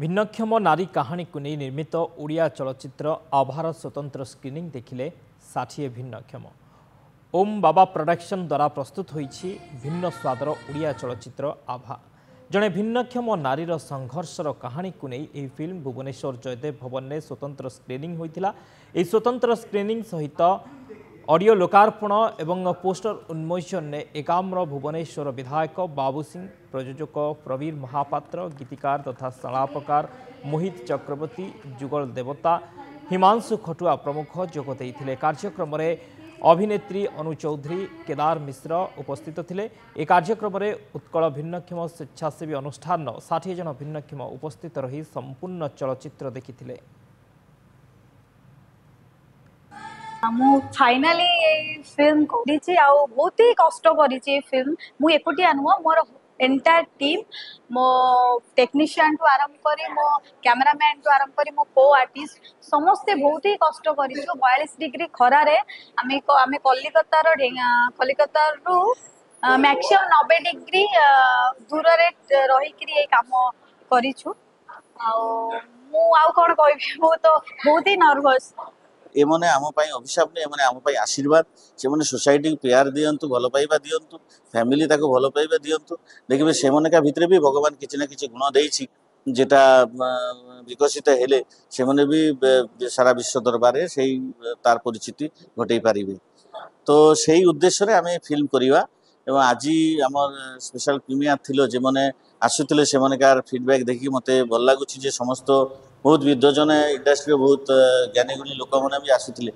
भिन्नक्षम नारी कहानी को नहीं निर्मित ओडिया चलचित्र आभार स्वतंत्र स्क्रीनिंग देखिले 60 भिन्नक्षम। ओम बाबा प्रोडक्शन द्वारा प्रस्तुत होईछि भिन्न स्वादर ओडिया चलचित्र आभा। जड़े भिन्नक्षम नारीर संघर्षर कहानी को नहीं यह फिल्म भुवनेश्वर जयदेव भवन में स्वतंत्र स्क्रीनिंग होइतिला। यह स्वतंत्र स्क्रीनिंग सहित ऑडियो लोकार्पण एवं पोस्टर उन्मोचन ने एकाम्र भुवनेश्वर विधायक बाबू सिंह, प्रयोजक प्रवीर महापात्र, गीतिकार तथा संलापकार मोहित चक्रवर्ती, जुगल देवता हिमांशु खटुआ प्रमुख जोग देइथिले। कार्यक्रम में अभिनेत्री अनु चौधरी, केदार मिश्र उपस्थित थिले। ए कार्यक्रम में उत्कल भिन्नक्षम स्वेच्छासेवी अनुष्ठान 60 जन भिन्नक्षम उपस्थित रही संपूर्ण चलचित्र देखिथिले। फाइनाली फिल्म करिछि आ बहुत ही कष्ट करिछि फिल्म मु एकुटिया नुह मोर एंटायर टीम मो टेक्नीशियन टू आरंभ करी मो कैमरामैन टू आरंभ करी मो को आर्टिस्ट समस्ते बहुत ही कष्ट करिछु। 42 डिग्री खरा रे आमे कलिकता रु मैक्सिमम 90 डिग्री दूर रे रही करी ए काम करिछु। आ मु आउ कोन कहबी मु तो बहुत ही नर्वस। एमने आम अभिशाप नहीं एमने आम आशीर्वाद से सोसाइटी प्यार दिंतु भल पाइबा दिंतु फैमिली ताको भल पाइबा दिंतु देखिए से भितर भी भगवान किसी ना किसी गुण देछि जेटा विकसित हेले से भी सारा विश्व दरबार से तार परिचिति घटई पारे। तो से उद्देश्य रे आमे फिल्म करवा एवं आज आम स्पेशल प्रीमियर थिलो जे मैंने आसुले से फीडबैक देखिए मते भल लगुच समस्त बहुत विद्वजन इंडस्ट्री बहुत ज्ञानी गुणी लोक मैंने भी आसुले